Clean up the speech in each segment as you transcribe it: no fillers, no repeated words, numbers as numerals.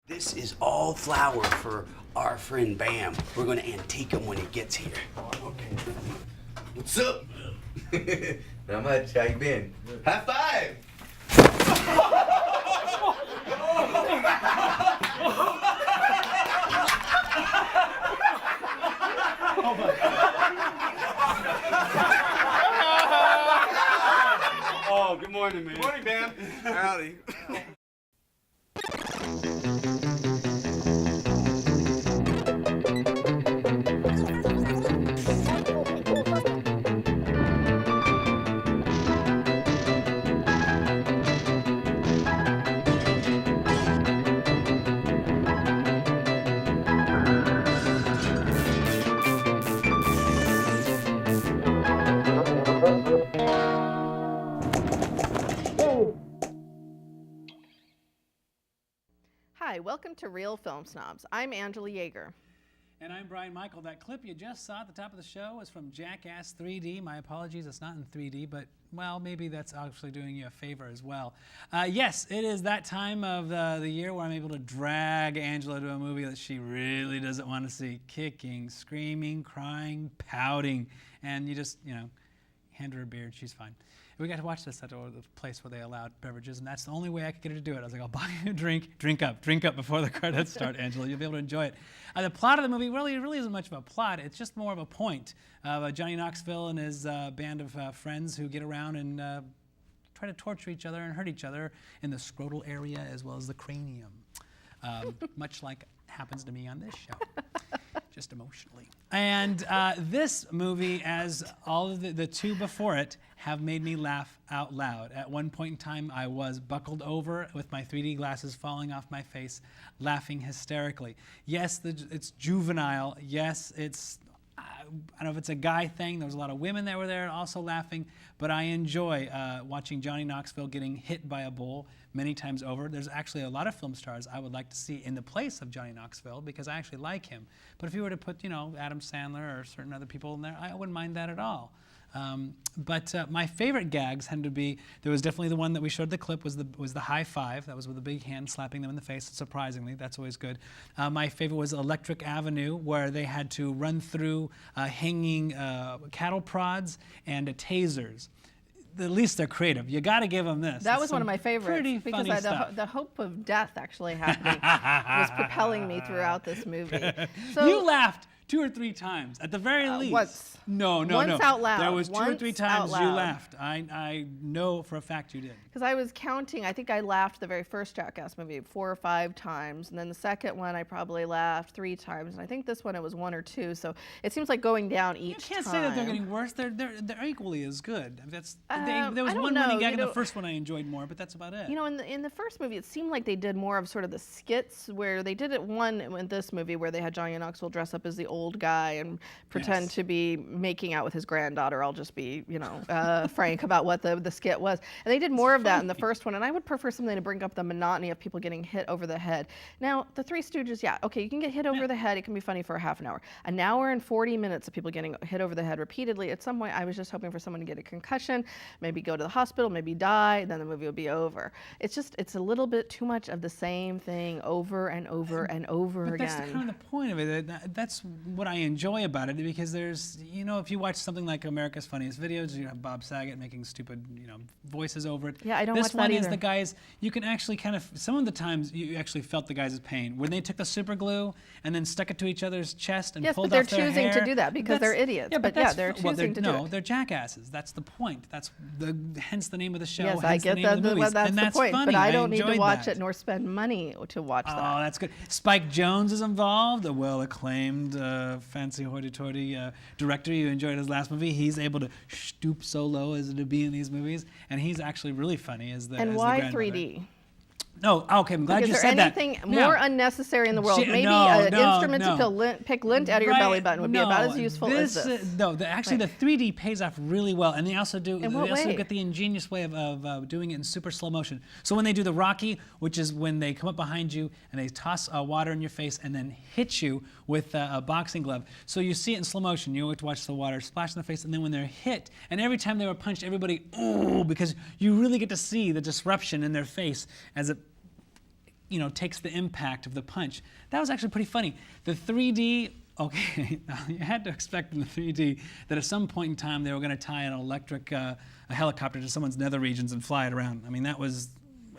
This is all flour for our friend Bam. We're gonna antique him when he gets here. Okay. What's up? Not much. How you been? High five! Oh, good morning, man. Good morning, Bam. Howdy. Hi, welcome to Real Film Snobs. I'm Angela Yeager. And I'm Bryan Michael. That clip you just saw at the top of the show was from Jackass 3D. My apologies, it's not in 3D, but, well, maybe that's actually doing you a favor as well. Yes, it is that time of the year where I'm able to drag Angela to a movie that she really doesn't want to see. Kicking, screaming, crying, pouting. And you just, hand her a beer and she's fine. We got to watch this at the place where they allowed beverages, and that's the only way I could get her to do it. I was like, I'll buy you a drink, drink up before the credits start, Angela. You'll be able to enjoy it. The plot of the movie really isn't much of a plot. It's just more of a point of Johnny Knoxville and his band of friends who get around and try to torture each other and hurt each other in the scrotal area as well as the cranium, much like happens to me on this show. Just emotionally. And this movie, as all of the two before it, have made me laugh out loud. At one point in time, I was buckled over with my 3D glasses falling off my face, laughing hysterically. Yes, it's juvenile. Yes, it's, I don't know if it's a guy thing. There was a lot of women that were there also laughing, but I enjoy watching Johnny Knoxville getting hit by a bull many times over. There's actually a lot of film stars I would like to see in the place of Johnny Knoxville because I actually like him. But if you were to put, Adam Sandler or certain other people in there, I wouldn't mind that at all. But my favorite gags had to be, there was definitely the one that we showed the clip was the high five. That was with the big hand slapping them in the face, surprisingly. That's always good. My favorite was Electric Avenue, where they had to run through hanging cattle prods and tasers. At least they're creative. You got to give them this. That was one of my favorites because the hope of death actually happening was propelling me throughout this movie. So, you laughed 2 or 3 times, at the very least. Once. No. Once out loud. There was 2 or 3 times you laughed. I know for a fact you did. Because I was counting, I think I laughed the very first Jackass movie 4 or 5 times, and then the second one I probably laughed 3 times, and I think this one it was 1 or 2. So it seems like going down each time. You can't say that they're getting worse. They're equally as good. There was one know. running gag in the first one I enjoyed more, but that's about it. In the first movie, it seemed like they did more of sort of the skits where they did it in this movie where they had Johnny Knoxville dress up as the old guy and pretend to be making out with his granddaughter. I'll just be, frank about what the skit was. And they did more of that in the first one, and I would prefer something to bring up the monotony of people getting hit over the head. Now, the Three Stooges, okay, you can get hit over the head. It can be funny for a half an hour. An hour and 40 minutes of people getting hit over the head repeatedly. At some point, I was just hoping for someone to get a concussion, maybe go to the hospital, maybe die, then the movie would be over. It's a little bit too much of the same thing over and over and over again. But that's kind of the point of it. That's what I enjoy about it, because there's, if you watch something like America's Funniest Videos, you have Bob Saget making stupid, voices over it. Yeah, I don't watch that This one either. is the guys, you can actually some of the times you actually felt the guys' pain. When they took the super glue and then stuck it to each other's chest and pulled off their hair. Yes, but they're choosing to do that because they're idiots. Yeah, but they're choosing to do it. No, they're jackasses. That's the point. That's hence the name of the show. Yes, I get that's the point, funny. but I don't need to enjoyed watch that. it nor spend money to watch that. Oh, that's good. Spike Jonze is involved, a well-acclaimed, fancy hoity-toity director. You enjoyed his last movie. He's able to stoop so low as to be in these movies, and he's actually really funny as the And as why the grandmother. 3D? No, okay, I'm glad you said that. Is there anything more unnecessary in the world? Maybe an instrument to pick lint out of your belly button would be about as useful as this. Actually, the 3D pays off really well, and they also do. In what they also way? get the ingenious way of doing it in super slow motion. So when they do the Rocky, which is when they come up behind you and they toss water in your face and then hit you with a boxing glove. So you see it in slow motion. You have to watch the water splash in the face, and then when they're hit, and every time they were punched, everybody ooh, because you really get to see the disruption in their face as it takes the impact of the punch. That was actually pretty funny. The 3D, okay, you had to expect in the 3D that at some point in time they were going to tie an electric a helicopter to someone's nether regions and fly it around. I mean, that was,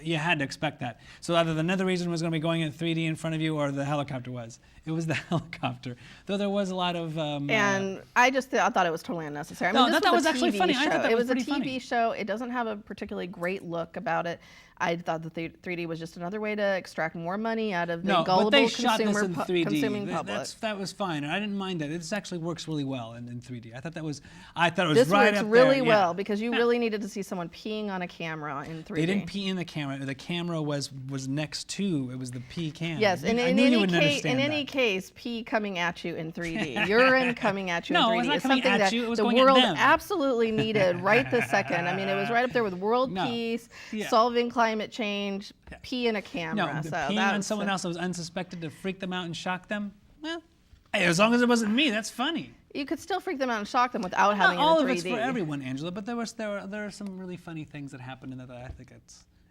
you had to expect that. So either the nether region was going to be going in 3D in front of you, or the helicopter was. It was the helicopter. Though there was a lot of. And I thought it was totally unnecessary. I mean, No, this that was a actually TV funny. Show. I thought that it was was a pretty TV funny. show. It doesn't have a particularly great look about it. I thought that the 3D was just another way to extract more money out of the No, gullible but they shot this in 3D. consuming public. That was fine, and I didn't mind that. This actually works really well in 3D. I thought it was right This up works really there. well because you really needed to see someone peeing on a camera in 3D. They didn't pee in the camera. The camera was next to. It was the pee cam. Yes, and I in knew you any wouldn't case, understand that. pee coming at you in 3D, urine coming at you No, in it was 3D not is coming something at that you, it was the going at world them. absolutely needed right this second. I mean, it was right up there with world No. peace, Yeah. solving climate change, pee in a camera. No, so peeing that on was, someone else that was unsuspected to freak them out and shock them. Well, hey, as long as it wasn't me, that's funny. You could still freak them out and shock them without having Not all it of in it's 3D. for everyone, Angela, but there are some really funny things that happened in that I think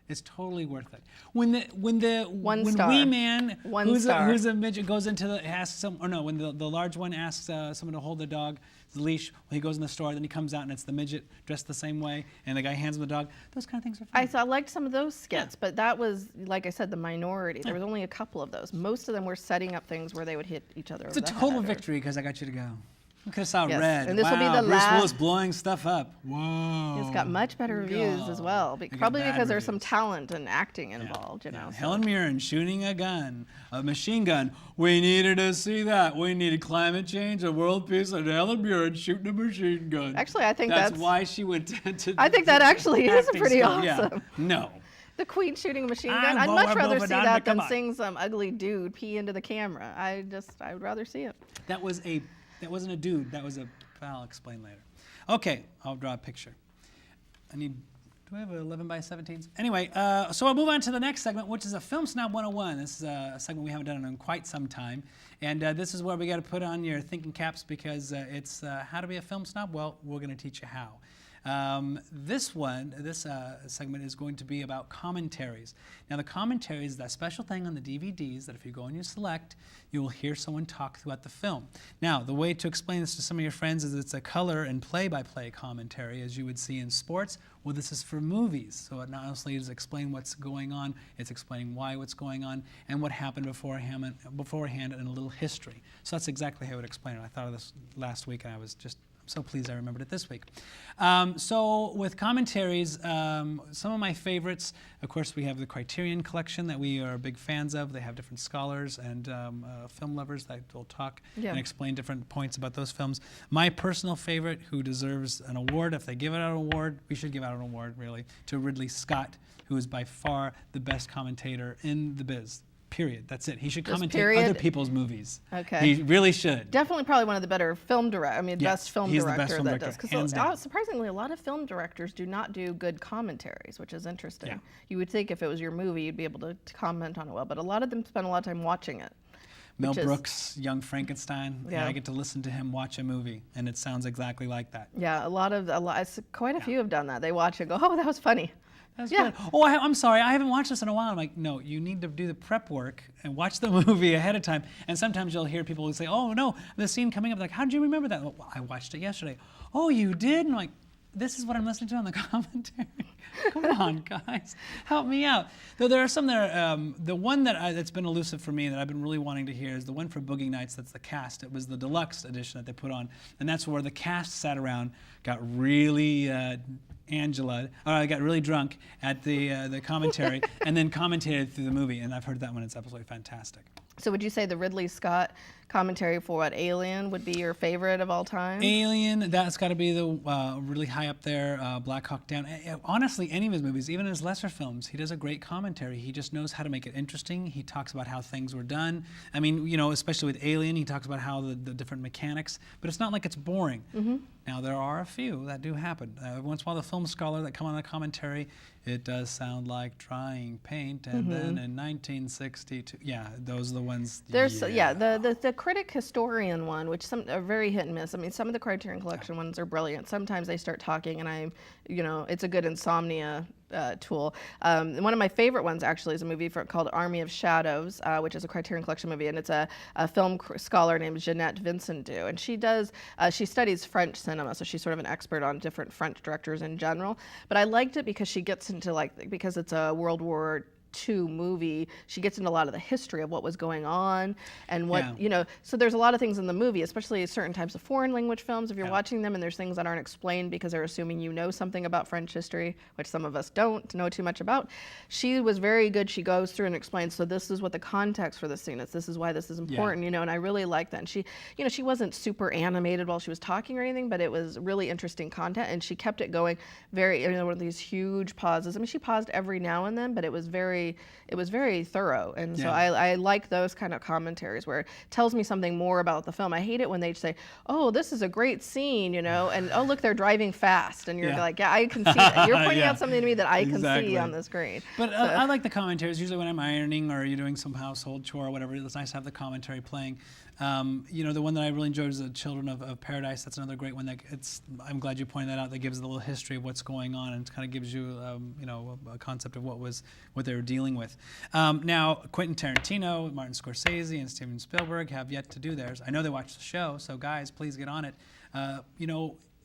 it's totally worth it. When star. Wee Man, One who's star. a midget, goes into when the large one asks someone to hold the dog, the leash, when he goes in the store, then he comes out and it's the midget dressed the same way, and the guy hands him the dog. Those kind of things are fun. I liked some of those skits, but that was, like I said, the minority. There was only a couple of those. Most of them were setting up things where they would hit each other It's a over the total head or- victory because I got you to go. You could have saw Yes, Red. and this will be Wow, the Bruce last- Willis blowing stuff up. Whoa. It's got much better reviews as well, They got probably bad because there's some reviews. talent and acting involved, you know. Yeah. so- Helen Mirren shooting a gun, a machine gun. We needed to see that. We needed climate change, a world peace, and Helen Mirren shooting a machine gun. Actually, I think that's that's- why she went to I think that actually is acting pretty school. Yeah. awesome. No. The Queen shooting a machine I gun. I'd won't much rather move it see on that the than commode. seeing some ugly dude pee into the camera. I would rather see it. That wasn't a dude. That was a. I'll explain later. Okay, I'll draw a picture. Do I have 11 by 17s? Anyway, so I'll move on to the next segment, which is a Film Snob 101. This is a segment we haven't done in quite some time. And this is where we got to put on your thinking caps because it's how to be a film snob. Well, we're going to teach you how. This segment is going to be about commentaries. Now, the commentaries is that special thing on the DVDs that if you go and you select, you will hear someone talk throughout the film. Now, the way to explain this to some of your friends is it's a color and play-by-play commentary, as you would see in sports. Well, this is for movies, so it not only is explain what's going on, it's explaining why what's going on and what happened beforehand and a little history. So that's exactly how I would explain it. I thought of this last week, and I was just so pleased I remembered it this week. So with commentaries, some of my favorites, of course, we have the Criterion Collection that we are big fans of. They have different scholars and film lovers that will talk and explain different points about those films. My personal favorite, who deserves an award, if they give out an award, we should give out an award, really, to Ridley Scott, who is by far the best commentator in the biz. Period. That's it. He should Just commentate period? other people's movies. Okay. He really should. Definitely probably one of the better film directors. I mean, Yes, best film he's the director best film that director, does. hands down. Surprisingly, a lot of film directors do not do good commentaries, which is interesting. Yeah. You would think if it was your movie, you'd be able to comment on it well, but a lot of them spend a lot of time watching it. Mel which is- Brooks, Young Frankenstein. Yeah. And I get to listen to him watch a movie, and it sounds exactly like that. Yeah, quite a few have done that. They watch it and go, oh, that was funny. That's Yeah. good. Oh, I'm sorry, I haven't watched this in a while. I'm like, no, you need to do the prep work and watch the movie ahead of time. And sometimes you'll hear people who say, oh, no, the scene coming up, like, how did you remember that? Well, I watched it yesterday. Oh, you did? And I'm like, this is what I'm listening to on the commentary. Come on, guys, help me out. Though there are some that are, the one that's been elusive for me that I've been really wanting to hear is the one for Boogie Nights. That's the cast. It was the deluxe edition that they put on, and that's where the cast sat around, got really got really drunk at the commentary, and then commentated through the movie. And I've heard that one; it's absolutely fantastic. So would you say the Ridley Scott commentary for what, Alien would be your favorite of all time? Alien, that's got to be the really high up there. Black Hawk Down. Honestly, any of his movies, even his lesser films, he does a great commentary. He just knows how to make it interesting. He talks about how things were done. I mean, especially with Alien, he talks about how the different mechanics, but it's not like it's boring. Mm-hmm. Now, there are a few that do happen. Once in a while, the film scholar that come on the commentary, it does sound like drying paint, and then in 1962, yeah, those are the ones. There's the critic historian one, which some are very hit and miss. I mean, some of the Criterion Collection ones are brilliant. Sometimes they start talking, and it's a good insomnia tool. One of my favorite ones actually is a movie called Army of Shadows, which is a Criterion Collection movie, and it's a film scholar named Jeanette Vincent-Du, and she studies French cinema, so she's sort of an expert on different French directors in general. But I liked it because she gets into because it's a World War II movie, she gets into a lot of the history of what was going on and what, so there's a lot of things in the movie, especially certain types of foreign language films, if you're watching them and there's things that aren't explained because they're assuming you know something about French history, which some of us don't know too much about. She was very good. She goes through and explains, so this is what the context for the scene is, this is why this is important, and I really like that. And she wasn't super animated while she was talking or anything, but it was really interesting content, and she kept it going very, one of these huge pauses. I mean, she paused every now and then, but it was very thorough, and so I like those kind of commentaries where it tells me something more about the film. I hate it when they say, "Oh, this is a great scene," and "Oh, look, they're driving fast," and you're like, "Yeah, I can see that. You're pointing out something to me that I can see on the screen." But I like the commentaries. Usually when I'm ironing or you're doing some household chore or whatever, it's nice to have the commentary playing. The one that I really enjoyed is The Children of Paradise. That's another great one. I'm glad you pointed that out. That gives a little history of what's going on and kind of gives you, a concept of what they were dealing with. Now, Quentin Tarantino, Martin Scorsese, and Steven Spielberg have yet to do theirs. I know they watched the show, so guys, please get on it.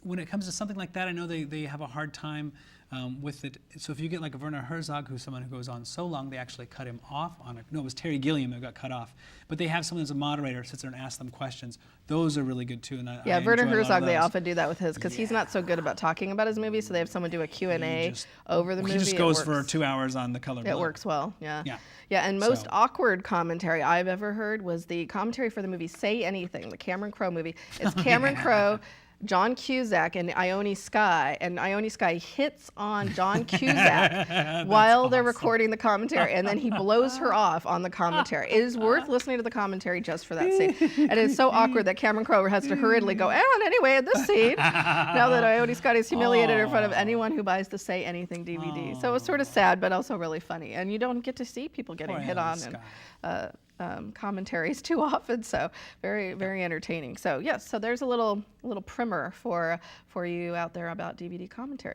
When it comes to something like that, I know they have a hard time with it. So if you get like a Werner Herzog, who's someone who goes on so long, they actually cut him off it was Terry Gilliam who got cut off. But they have someone as a moderator sits there and asks them questions. Those are really good too. And I Werner enjoy a lot Herzog, of they those. often do that with his, because he's not so good about talking about his movies, so they have someone do a Q&A over the movie. He just goes for 2 hours on The Color Blue. It works well, yeah. Yeah, and most awkward commentary I've ever heard was the commentary for the movie Say Anything, the Cameron Crowe movie. It's Cameron Crowe, John Cusack, and Ione Skye, and Ione Skye hits on John Cusack while they're recording the commentary, and then he blows her off on the commentary. It is worth listening to the commentary just for that scene. And it's so awkward that Cameron Crowe has to hurriedly go, and anyway, in this scene, now that Ione Skye is humiliated in front of anyone who buys the Say Anything DVD. So it was sort of sad, but also really funny. And you don't get to see people getting hit on and commentaries too often, so very, very entertaining. So yes, so there's a little primer for you out there about DVD commentaries.